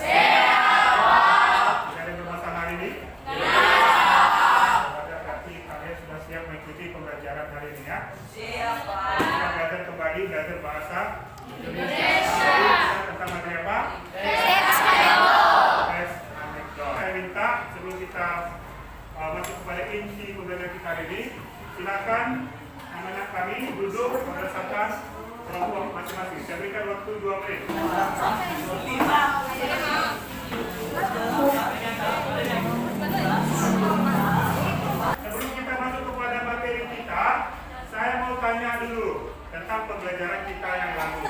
Tidak ada permasalahan hari ini? Berarti kalian sudah siap mengikuti pembelajaran hari ini ya? Siap, Pak. Kita belajar kembali, belajar bahasa Indonesia. Tentang materi apa? Teks anekdot. Saya minta sebelum kita masuk kepada inti pembelajaran kita hari ini, silakan anak-anak kami duduk berdasarkan kelompok masing-masing. Saya berikan waktu 2 menit. Sebelum kita masuk kepada materi kita, saya mau tanya dulu tentang pembelajaran kita yang lalu.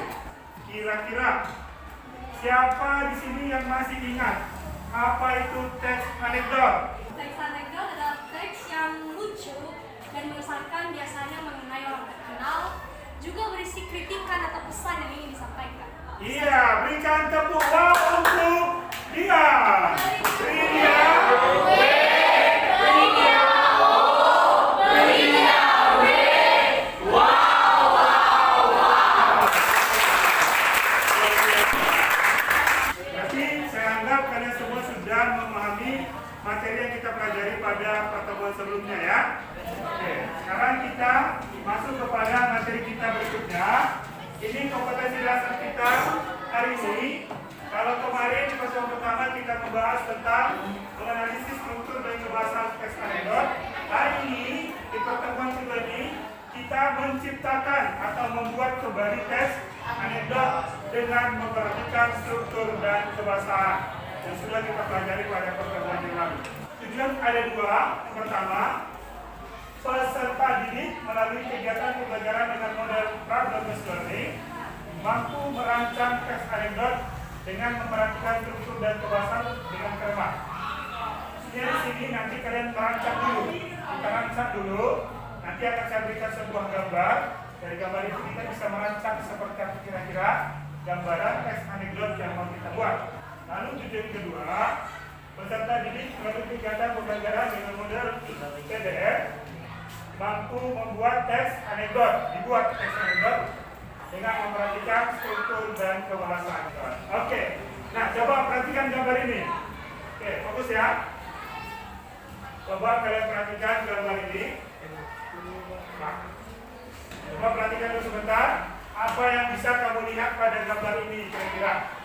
Kira-kira siapa di sini yang masih ingat apa itu teks anekdot? Teks anekdot adalah teks yang lucu dan mengesankan, biasanya mengenai orang terkenal, juga berisi kritikan atau pesan yang ingin disampaikan. Iya, berikan tepuk tangan untuk dia. Berarti saya anggap kalian semua sudah memahami materi yang kita pelajari pada pertemuan sebelumnya ya. Oke, sekarang kita masuk kepada materi kita berikutnya. Ini kompetensi dasar kita hari ini. Kalau kemarin di pertemuan pertama kita membahas tentang menganalisis struktur dan kebahasaan teks anekdot, hari ini di pertemuan kedua ini kita menciptakan atau membuat kembali teks anekdot dengan memperhatikan struktur dan kebahasaan yang sudah kita pelajari pada pertemuan yang lalu. Tujuan ada 2. Yang pertama, peserta didik melalui kegiatan pembelajaran dengan model problem-based learning mampu merancang teks anekdot dengan memperhatikan struktur dan kebahasaan dengan cermat. Di sini nanti kalian merancang dulu, kita rancang dulu. Nanti akan saya berikan sebuah gambar. Dari gambar itu kita bisa merancang seperti apa kira-kira gambaran teks anekdot yang mau kita buat. Lalu tujuan kedua, peserta didik melalui kegiatan pembelajaran dengan model PDF mampu membuat teks anekdot, dibuat teks anekdot dengan memperhatikan struktur dan kebahasaan. Oke, nah coba perhatikan gambar ini. Oke, fokus ya. Coba kalian perhatikan gambar ini. Nah, coba perhatikan dulu sebentar. Apa yang bisa kamu lihat pada gambar ini kira-kira?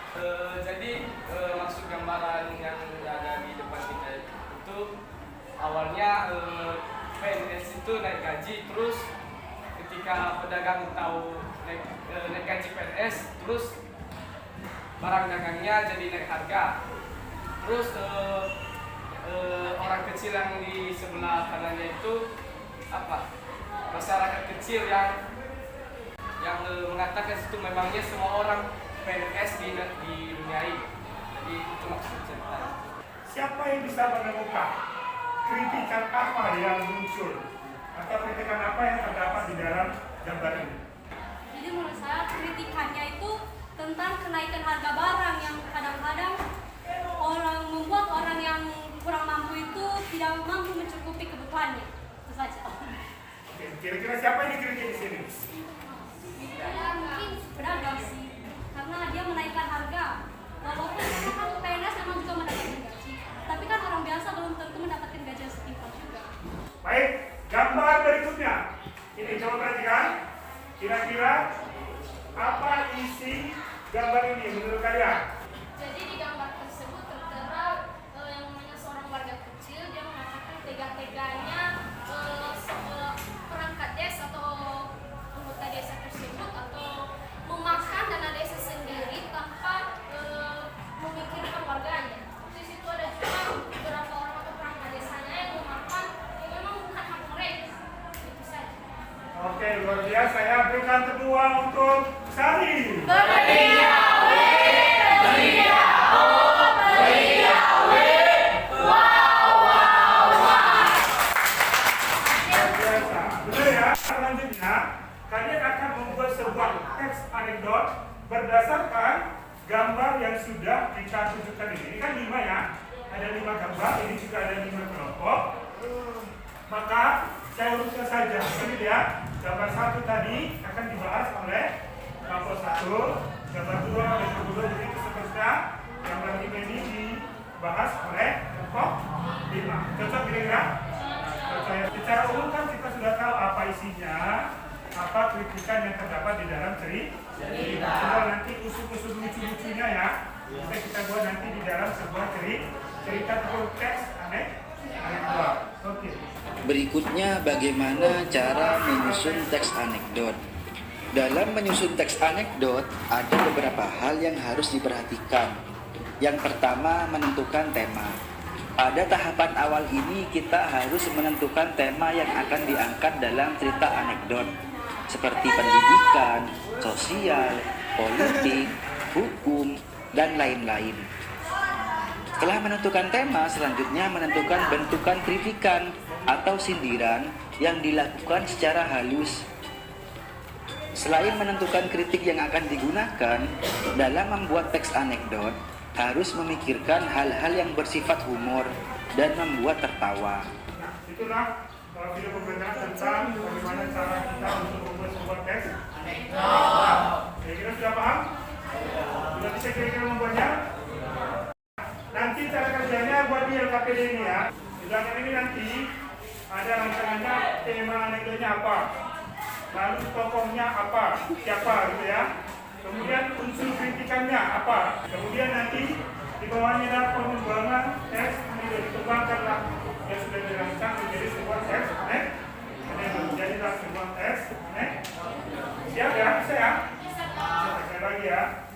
Jadi maksud gambaran yang ada di depan kita itu awalnya PNS itu naik gaji, terus ketika pedagang tahu naik gaji PNS, terus barang dagangnya jadi naik harga. Terus orang kecil yang di sebelah kanannya itu masyarakat kecil yang mengatakan itu memangnya semua orang PNS di dunia ini. Jadi itu maksud cerita. Siapa yang bisa menemukan kritikan apa yang muncul atau kritikan apa yang terdapat di dalam gambar ini? Jadi menurut saya kritikannya itu tentang kenaikan harga barang yang kadang-kadang membuat orang yang kurang mampu itu tidak mampu mencukupi kebutuhannya. Itu saja. Oke, kira-kira siapa yang dikritik di sini? Ya, mungkin pedagang sih, karena dia menaikkan harga. Walaupun memang kan PNS memang juga mendapatkan gaji, tapi kan orang biasa belum tentu mendapatkan gaji yang setimpal juga. Baik, gambar berikutnya. Ini coba perhatikan. Kira-kira apa isi gambar ini menurut kalian? Jadi di gambar tersebut tertera yang namanya seorang warga kecil, dia mengatakan tega-teganya perangkat desa atau anggota desa tersebut atau memakan dana desa sendiri tanpa memikirkan warganya. Di situ ada juga beberapa orang atau perangkat desanya yang memakan yang memang bukan hak mereka. Itu saja. Oke, luar biasa. Saya berikan tepuk tangan untuk Sari. Selanjutnya, kalian akan membuat sebuah teks anekdot berdasarkan gambar yang sudah kita tunjukkan ini. Ini kan 5 ya, ada 5 gambar, ini juga ada 5 kelompok. Maka saya uruskan saja. Ini ya, gambar 1 tadi akan dibahas oleh kelompok 1, gambar 2 oleh kelompok 2, begitu seterusnya. secara umum kan kita sudah tahu apa isinya, apa kritikan yang terdapat di dalam cerita. Coba nanti usul-usul lucu-lucunya ya. Kita buat nanti di dalam sebuah cerita atau teks anekdot. Oke. Berikutnya bagaimana cara menyusun teks anekdot. Dalam menyusun teks anekdot ada beberapa hal yang harus diperhatikan. Yang pertama, menentukan tema. Pada tahapan awal ini kita harus menentukan tema yang akan diangkat dalam cerita anekdot, seperti pendidikan, sosial, politik, hukum, dan lain-lain. Setelah menentukan tema, selanjutnya menentukan bentukan kritikan atau sindiran yang dilakukan secara halus. Selain menentukan kritik yang akan digunakan dalam membuat teks anekdot, harus memikirkan hal-hal yang bersifat humor dan membuat tertawa. Itulah video pembelajaran tentang bagaimana cara kita untuk membuat sebuah teks anekdot. Kira-kira sudah paham? Sudah bisa kira-kira membuatnya? Nanti cara kerjanya buat di LKPD ini ya. Di belakang ini nanti ada rancangannya, tema anekdotnya apa, lalu tokohnya apa, siapa gitu ya. Kemudian unsur kritikannya apa. Kemudian nanti di bawahnya ada pengembangan teks anekdot, dikembangkanlah yang sudah dirancang menjadi sebuah teks anekdot. Jadilah sebuah teks anekdot. Siap ya? Bisa ya? Saya lagi ya.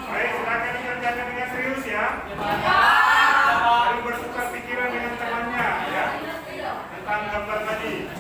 Baik, silakan dikerjakan dengan serius ya. Lalu bertukar pikiran dengan temannya ya tentang gambar tadi.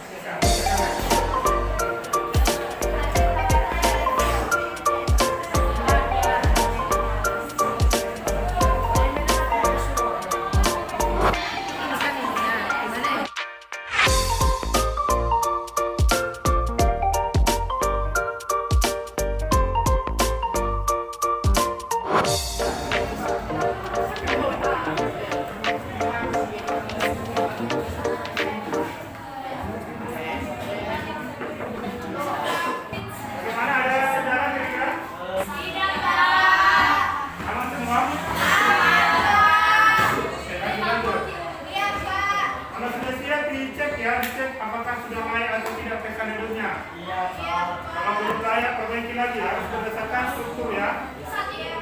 Dicek apakah sudah layak atau tidak teks anekdotnya. Kalau belum layak, perbaiki lagi. Harus berdasarkan struktur ya.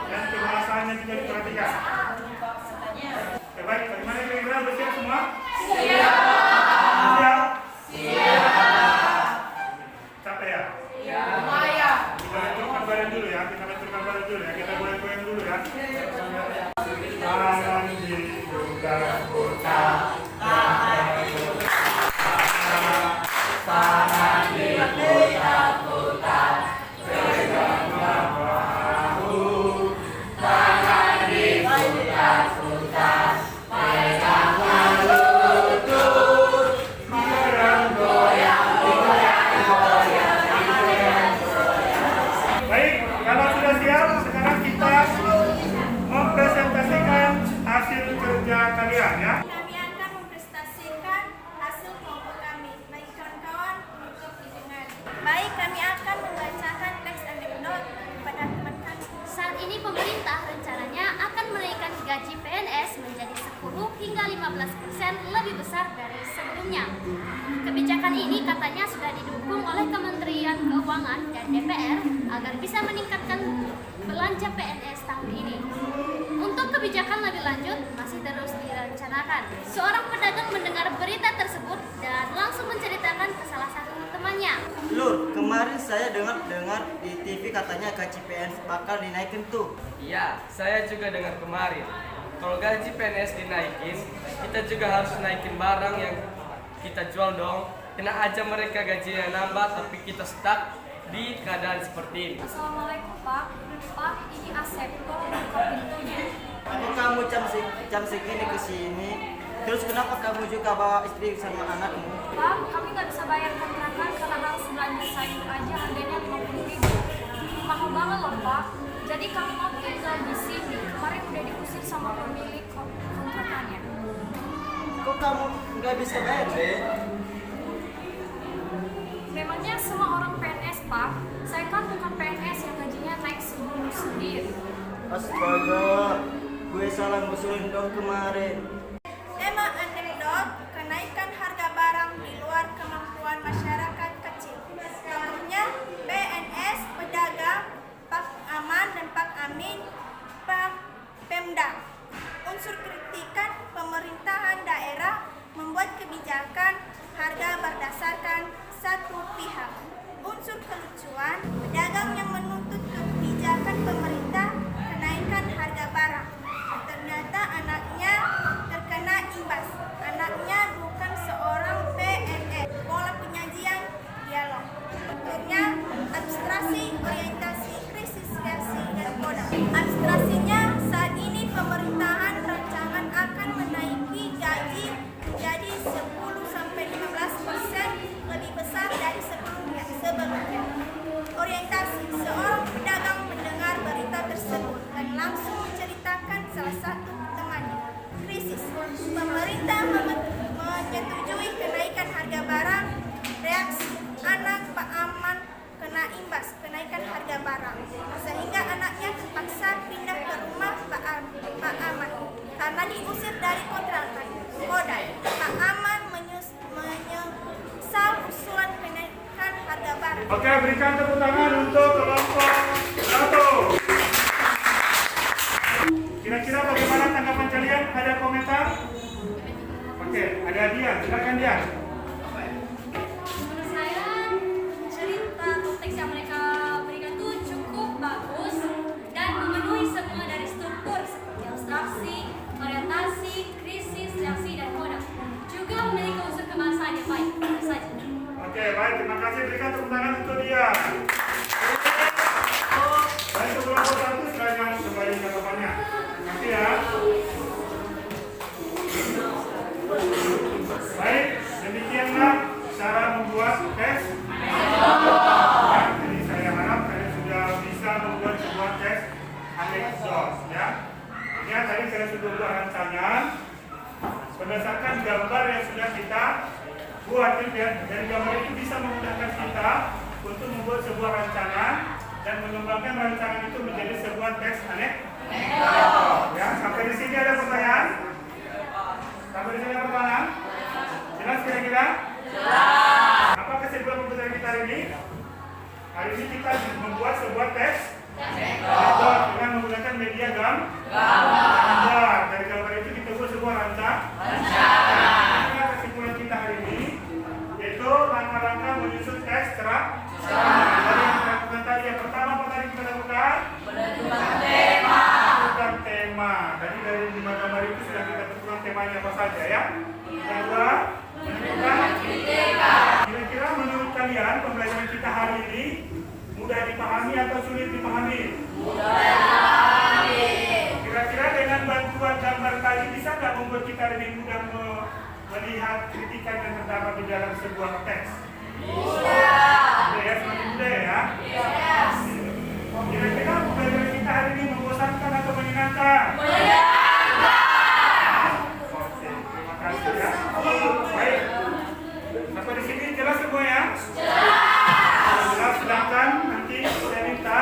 Dan kebahasanya juga diperhatikan. Baik, bagaimana kira-kira udah siap semua? Siap. Capek ya? Kita benturkan badan dulu ya. Kita goyang-goyang dulu ya. Tangan diputar-putar. Tangan diputar-putar, pegang bahu. Tangan diputar-putar, pegang lutut. Goyang-goyang. Baik, kalau sudah siap, sekarang kita mempresentasikan hasil kerja kalian ya. Kami akan mempresentasikan hasil kelompok kami. Baik kawan-kawan, untuk didengar. Baik, kami akan membacakan teks anekdot kepada teman kami. Saat ini pemerintah rencananya akan menaikkan gaji PNS menjadi 10 hingga 15% lebih besar dari sebelumnya. Kebijakan ini katanya sudah didukung oleh Kementerian Keuangan dan DPR agar bisa meningkatkan belanja PNS tahun ini. Untuk kebijakan lebih lanjut masih terus direncanakan. Seorang pedagang mendengar berita tersebut dan langsung menceritakan ke salah satu temannya. Lur, kemarin saya dengar di TV katanya gaji PNS bakal dinaikin tuh. Iya, saya juga dengar kemarin. Kalau gaji PNS dinaikin, kita juga harus naikin barang yang kita jual dong. Kena aja mereka gajinya nambah, tapi kita stuck di keadaan seperti ini. Assalamualaikum Pak. Pak, ini Asep. Tolong buka pintunya. Kok kamu jam segini ke sini? Terus kenapa kamu juga bawa istri sama anakmu? Pak, kami nggak bisa bayar kontrakan karena harus belanja sayur aja harganya 50.000. Mahal banget loh Pak. Jadi kami mau tinggal di sini. Kemarin udah diusir sama pemilik kontrakannya. Kok kamu nggak bisa bayar deh? Memangnya semua orang PNS Pak? Saya kan bukan PNS yang gajinya naik sebelum sendiri. Astaga, gue salah ngusulin dong kemarin. Tema anekdot Administrasinya, saat ini pemerintahan rancangan akan menaiki gaji menjadi 10-15% lebih besar dari sebelumnya. Orientasi, seorang pedagang mendengar berita tersebut dan langsung menceritakan salah satu temannya. Krisis, pemerintah menyetujui kenaikan harga barang. Reaksi, anak Pak Aman kena imbas kenaikan harga barang, sehingga anaknya terpaksa pindah ke rumah Pak Aman karena diusir dari kontrakan. Modal, Pak Aman menyesal usulan kenaikan harga barang. Oke, berikan tepuk tangan untuk kelompok 1. Kira-kira bagaimana tanggapan kalian? Ada komentar? Oke, ada Dian. Silakan Dian. Menurut saya cerita teks yang mereka berikan itu cukup bagus dan memenuhi semua dari struktur seperti abstraksi, orientasi, krisis, reaksi, dan modal. Juga memiliki unsur kebangsaan yang baik. Itu saja. Oke, baik. Terima kasih. Berikan tepuk tangan untuk dia. Baik, untuk kelompok 1 silakan kembali tanggapannya. Terima kasih ya. Baik, demikianlah cara membuat teks. Ya, jadi saya harap kalian sudah bisa membuat sebuah teks anekdot. Ya, ini tadi saya sudah buat rancangan berdasarkan gambar yang sudah kita buat. Dari gambar itu bisa memudahkan kita untuk membuat sebuah rancangan dan mengembangkan rancangan itu menjadi sebuah teks anekdot. Ya, sampai di sini ada pertanyaan? Sampai di sini ada pertanyaan? Jelas kira-kira? Jelas. Apa kesimpulan pembelajaran kita hari ini? Hari ini kita membuat sebuah teks anekdot dengan menggunakan media gambar. Dari gambar itu kita buat sebuah rancangan. Kesimpulan kita hari ini yaitu langkah-langkah menyusun teks cerah. Dari yang kita lakukan tadi, yang pertama apa tadi kita lakukan? Menentukan tema. Tadi dari 5 gambar itu sudah kita tentukan temanya apa saja ya. Yang kedua, menentukan kriteria. Kira-kira menurut kalian pembelajaran kita hari ini mudah dipahami atau sulit dipahami? Mudah dipahami. Kira-kira dengan bantuan gambar tadi bisa nggak membuat kita lebih mudah melihat kritikan yang terdapat di dalam sebuah teks? Mudah. Ya, semakin mudah ya. Yes. Kira-kira pembelajaran kita hari ini membosankan atau menyenangkan? Menyenangkan. Oke, terima kasih ya. Baik. Sampai di sini jelas semua ya? Jelas. Sedangkan nanti saya minta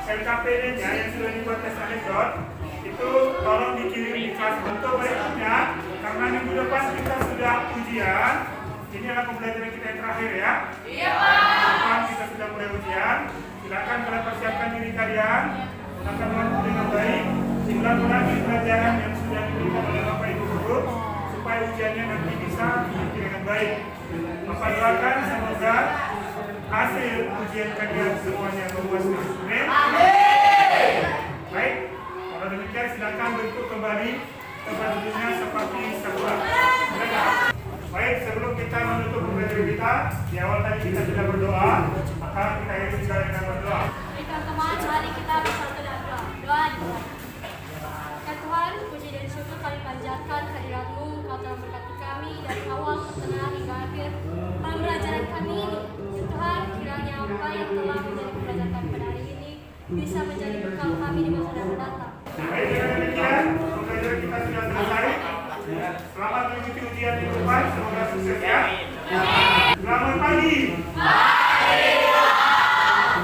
LKPD-nya yang sudah dibuat tes anekdot itu tolong dikirim di kelas untuk berikutnya, karena minggu depan kita sudah ujian. Ini adalah pembelajaran kita yang terakhir ya. Iya Pak. Depan kita sudah mulai ujian. Silakan kalian persiapkan diri kalian, gunakan waktu dengan baik, ulang-ulangi pelajaran yang sudah diberikan oleh Bapak Ibu Guru supaya ujiannya nanti bisa diikuti dengan baik. Bapak doakan semoga hasil ujian kalian semuanya memuaskan.